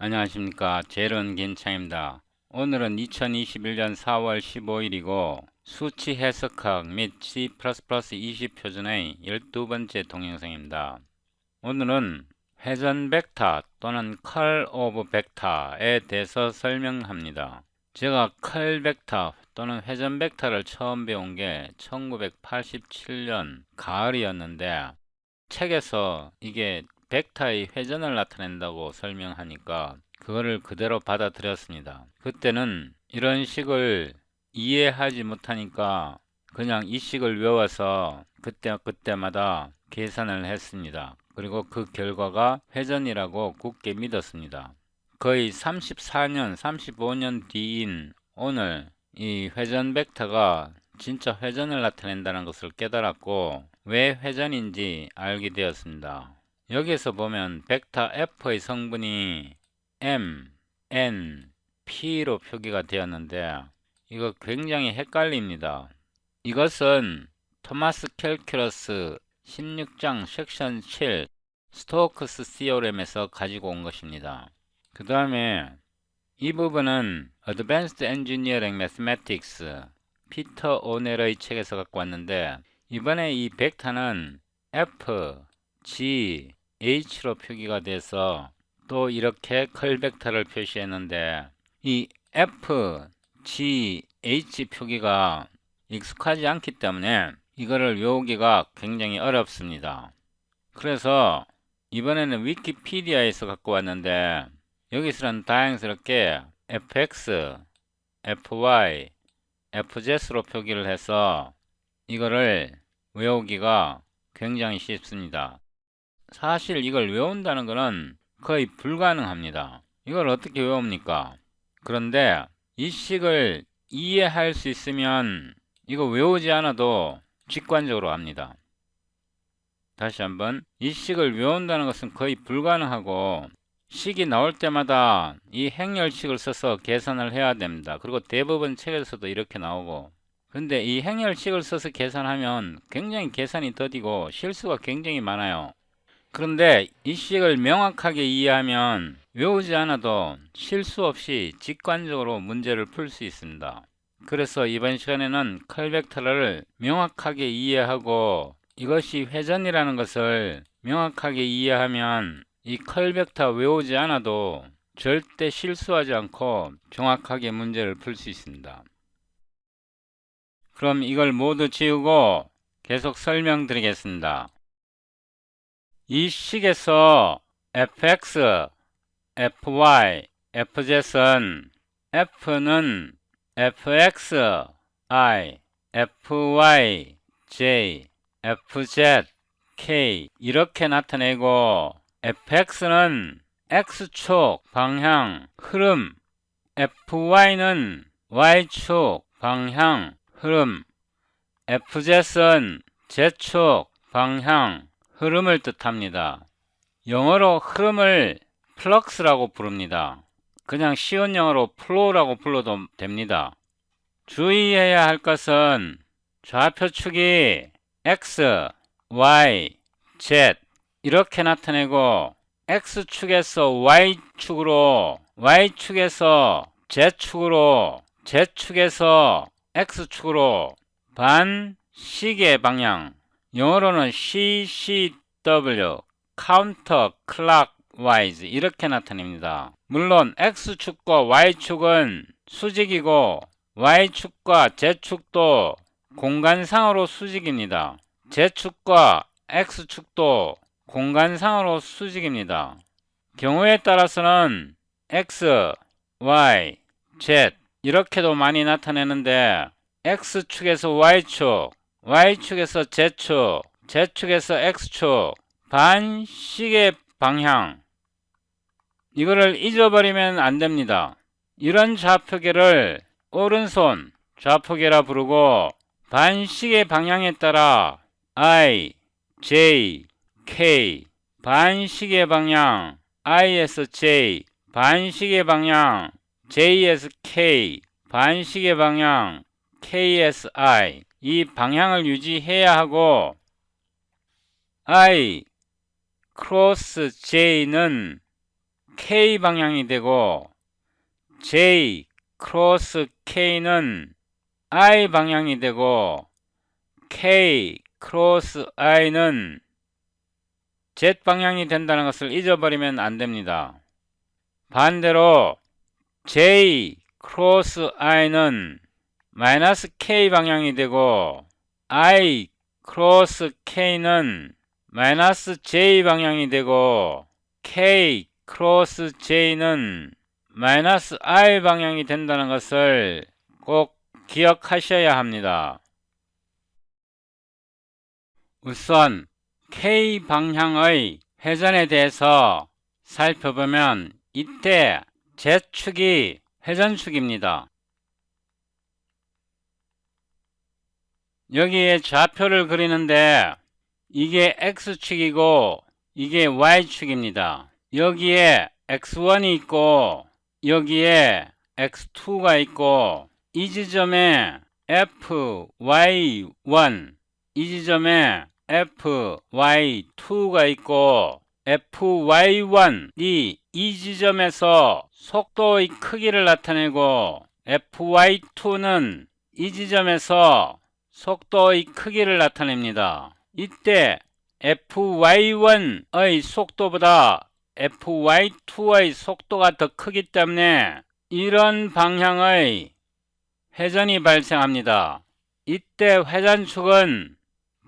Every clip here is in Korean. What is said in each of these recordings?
안녕하십니까. 젤은 김창입니다. 오늘은 2021년 4월 15일이고 수치 해석학 및 C++20 표준의 12번째 동영상입니다. 오늘은 회전 벡터 또는 컬 오브 벡터에 대해서 설명합니다. 제가 컬 벡터 또는 회전 벡터를 처음 배운 게 1987년 가을이었는데 책에서 이게 벡터의 회전을 나타낸다고 설명하니까 그거를 그대로 받아들였습니다. 그때는 이런 식을 이해하지 못하니까 그냥 이 식을 외워서 그때마다 계산을 했습니다. 그리고 그 결과가 회전이라고 굳게 믿었습니다. 거의 34년, 35년 뒤인 오늘 이 회전 벡터가 진짜 회전을 나타낸다는 것을 깨달았고 왜 회전인지 알게 되었습니다. 여기서 보면 벡터 F의 성분이 M, N, P로 표기가 되었는데 이거 굉장히 헷갈립니다. 이것은 토마스 캘큘러스 16장 섹션 7 스토크스 시오렘에서 가지고 온 것입니다. 그 다음에 이 부분은 Advanced Engineering Mathematics 피터 오넬의 책에서 갖고 왔는데 이번에 이 벡터는 F, G, H로 표기가 돼서 또 이렇게 컬 벡터를 표시했는데 이 F, G, H 표기가 익숙하지 않기 때문에 이거를 외우기가 굉장히 어렵습니다. 그래서 이번에는 위키피디아에서 갖고 왔는데 여기서는 다양스럽게 fx, fy, fz로 표기를 해서 이거를 외우기가 굉장히 쉽습니다. 사실 이걸 외운다는 것은 거의 불가능합니다. 이걸 어떻게 외웁니까? 그런데 이 식을 이해할 수 있으면 이거 외우지 않아도 직관적으로 압니다. 다시 한번 이 식을 외운다는 것은 거의 불가능하고 식이 나올 때마다 이 행렬식을 써서 계산을 해야 됩니다. 그리고 대부분 책에서도 이렇게 나오고 근데 이 행렬식을 써서 계산하면 굉장히 계산이 더디고 실수가 굉장히 많아요. 그런데 이 식을 명확하게 이해하면 외우지 않아도 실수 없이 직관적으로 문제를 풀 수 있습니다. 그래서 이번 시간에는 컬 벡터를 명확하게 이해하고 이것이 회전이라는 것을 명확하게 이해하면 이 컬 벡터 외우지 않아도 절대 실수하지 않고 정확하게 문제를 풀 수 있습니다. 그럼 이걸 모두 지우고 계속 설명드리겠습니다. 이 식에서 fx, fy, fz는 f는 fx, i, fy, j, fz, k 이렇게 나타내고 fx는 x축 방향 흐름, fy는 y축 방향 흐름, fz는 z축 방향 흐름을 뜻합니다. 영어로 흐름을 플럭스라고 부릅니다. 그냥 쉬운 영어로 플로우라고 불러도 됩니다. 주의해야 할 것은 좌표축이 x, y, z 이렇게 나타내고 x축에서 y축으로, y축에서 z축으로, z축에서 x축으로 반시계 방향 영어로는 CCW 카운터 클락와이즈 이렇게 나타냅니다. 물론 X축과 Y축은 수직이고 Y축과 Z축도 공간상으로 수직입니다. Z축과 X축도 공간상으로 수직입니다. 경우에 따라서는 X, Y, Z 이렇게도 많이 나타내는데 X축에서 Y축, Y축에서 Z축, Z축에서 X축, 반시계 방향 이거를 잊어버리면 안됩니다. 이런 좌표계를 오른손 좌표계라 부르고 반시계 방향에 따라 I, J, K 반시계 방향 I에서 J 반시계 방향 J에서 K 반시계 방향 K에서 I 이 방향을 유지해야 하고 I 크로스 J는 K 방향이 되고 J 크로스 K는 I 방향이 되고 K 크로스 I는 Z 방향이 된다는 것을 잊어버리면 안 됩니다. 반대로 J 크로스 I는 마이너스 K 방향이 되고 I 크로스 K는 마이너스 J 방향이 되고 K 크로스 J는 마이너스 I 방향이 된다는 것을 꼭 기억하셔야 합니다. 우선 K 방향의 회전에 대해서 살펴보면 이때 Z축이 회전축입니다. 여기에 좌표를 그리는데 이게 X축이고 이게 Y축입니다. 여기에 X1이 있고 여기에 X2가 있고 이 지점에 FY1 이 지점에 FY2가 있고 FY1이 이 지점에서 속도의 크기를 나타내고 FY2는 이 지점에서 속도의 크기를 나타냅니다. 이때 FY1의 속도보다 FY2의 속도가 더 크기 때문에 이런 방향의 회전이 발생합니다. 이때 회전축은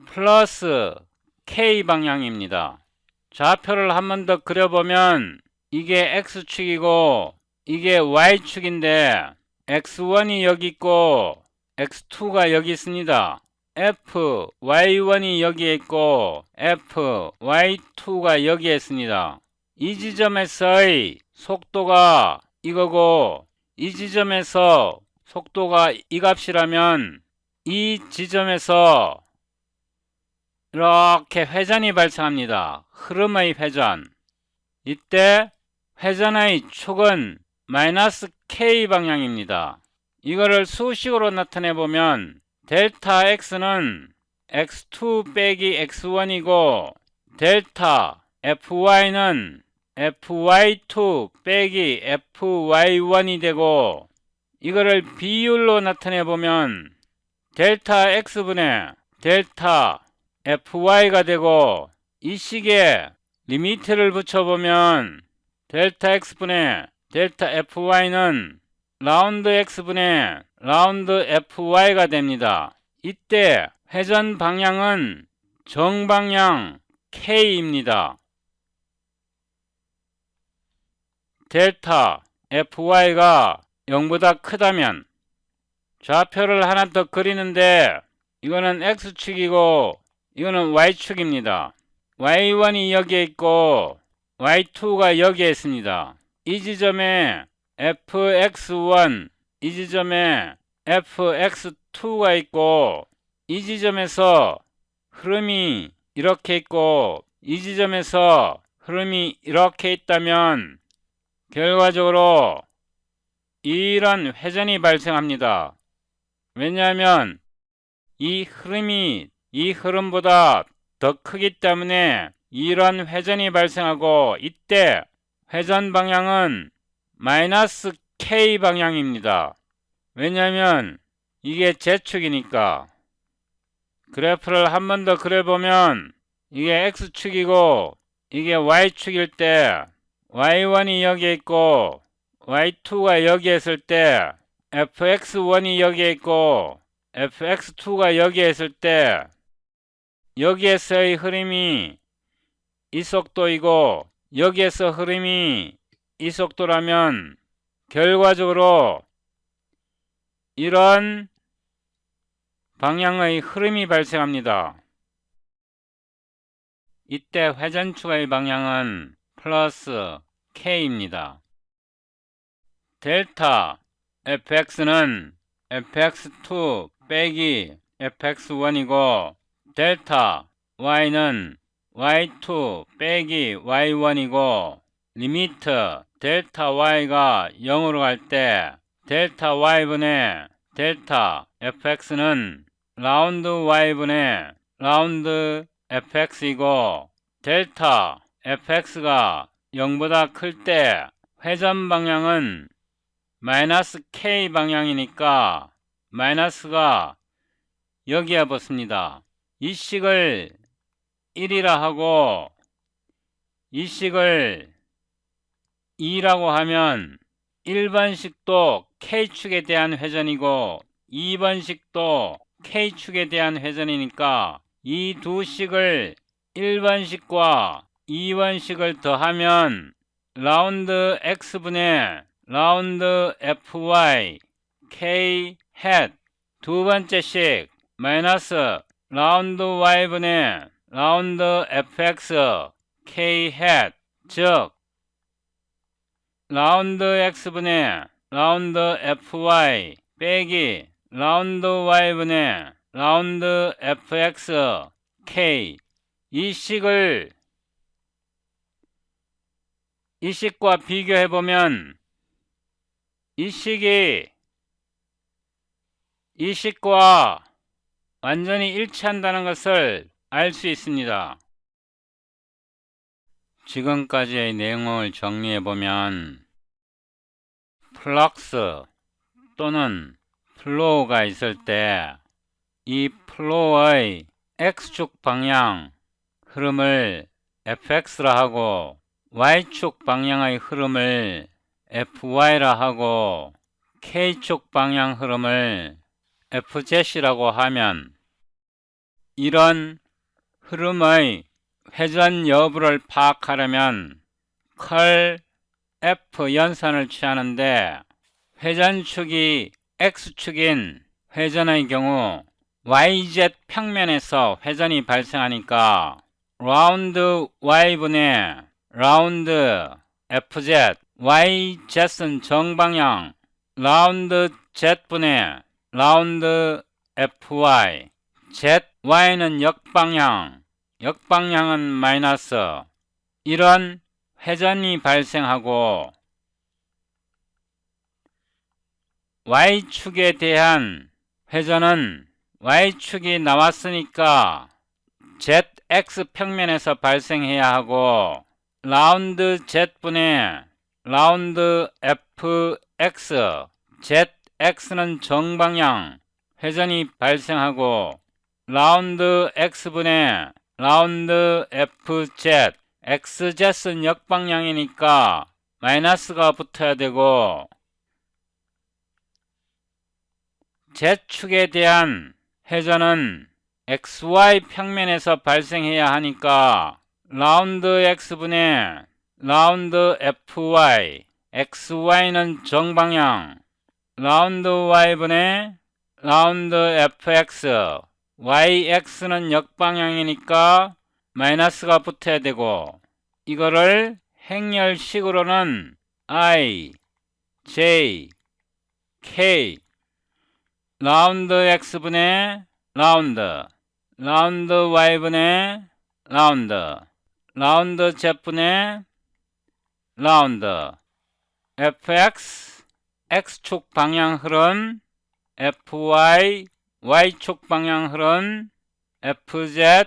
플러스 K 방향입니다. 좌표를 한 번 더 그려보면 이게 X축이고 이게 Y축인데 X1이 여기 있고 X2가 여기 있습니다. FY1이 여기에 있고 FY2가 여기에 있습니다. 이 지점에서의 속도가 이거고 이 지점에서 속도가 이 값이라면 이 지점에서 이렇게 회전이 발생합니다. 흐름의 회전. 이때 회전의 축은 마이너스 K 방향입니다. 이거를 수식으로 나타내 보면 델타 X는 X2 빼기 X1이고 델타 FY는 FY2 빼기 FY1이 되고 이거를 비율로 나타내 보면 델타 X분의 델타 FY가 되고 이 식에 리미트를 붙여보면 델타 X분의 델타 FY는 라운드 X분의 라운드 FY가 됩니다. 이때 회전 방향은 정방향 K입니다. 델타 FY가 0보다 크다면 좌표를 하나 더 그리는데 이거는 X축이고 이거는 Y축입니다. Y1이 여기에 있고 Y2가 여기에 있습니다. 이 지점에 FX1, 이 지점에 FX2가 있고 이 지점에서 흐름이 이렇게 있고 이 지점에서 흐름이 이렇게 있다면 결과적으로 이런 회전이 발생합니다. 왜냐하면 이 흐름이 이 흐름보다 더 크기 때문에 이런 회전이 발생하고 이때 회전 방향은 마이너스 K 방향입니다. 왜냐하면 이게 Z축이니까. 그래프를 한 번 더 그려보면 이게 X축이고 이게 Y축일 때 Y1이 여기에 있고 Y2가 여기에 있을 때 FX1이 여기에 있고 FX2가 여기에 있을 때 여기에서의 흐름이 이 속도이고 여기에서 흐름이 이 속도라면 결과적으로 이런 방향의 흐름이 발생합니다. 이때 회전축의 방향은 플러스 K입니다. 델타 fx는 fx2 빼기 fx1이고 델타 y는 y2 빼기 y1이고 리미트 델타 y가 0으로 갈 때 델타 y분의 델타 fx는 라운드 y분의 라운드 fx이고 델타 fx가 0보다 클 때 회전 방향은 마이너스 K 방향이니까 마이너스가 여기에 붙습니다. 이 식을 1이라 하고 이 식을 2라고 하면 1번식도 K축에 대한 회전이고 2번식도 K축에 대한 회전이니까 이 두 식을 1번식과 2번식을 더하면 라운드 X분의 라운드 FY K 햇 두 번째 식 마이너스 라운드 Y분의 라운드 FX K 햇 즉 라운드 X분의 라운드 FY 빼기 라운드 Y분의 라운드 FX K 이 식과 비교해보면 이 식과 완전히 일치한다는 것을 알 수 있습니다. 지금까지의 내용을 정리해보면 플럭스 또는 플로우가 있을 때 이 플로우의 X축 방향 흐름을 FX라 하고 Y축 방향의 흐름을 FY라 하고 K축 방향 흐름을 FZ라고 하면 이런 흐름의 회전 여부를 파악하려면 컬 F 연산을 취하는데 회전축이 X축인 회전의 경우 YZ 평면에서 회전이 발생하니까 라운드 Y분의 라운드 FZ YZ은 정방향 라운드 Z분의 라운드 FY ZY는 역방향 역방향은 마이너스 이런 회전이 발생하고 Y축에 대한 회전은 Y축이 나왔으니까 ZX 평면에서 발생해야 하고 라운드 Z분의 라운드 FX ZX는 정방향 회전이 발생하고 라운드 X분의 라운드 FZ XZ는 역방향이니까 마이너스가 붙어야 되고 Z축에 대한 회전은 XY 평면에서 발생해야 하니까 라운드 X분의 라운드 FY XY는 정방향 라운드 Y분의 라운드 FX YX는 역방향이니까 마이너스가 붙어야 되고 이거를 행렬식으로는 I, J, K 라운드 X분의 라운드 Y분의 라운드 Z분의 라운드 FX X축 방향 흐름 FY Y축 방향 흐름 FZ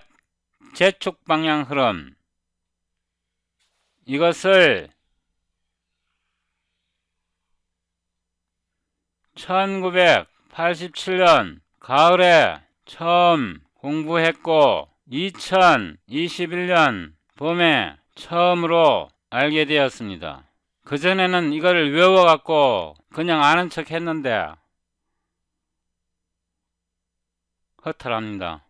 Z축 방향 흐름 이것을 1987년 가을에 처음 공부했고 2021년 봄에 처음으로 알게 되었습니다. 그전에는 이거를 외워갖고 그냥 아는 척 했는데 허탈합니다.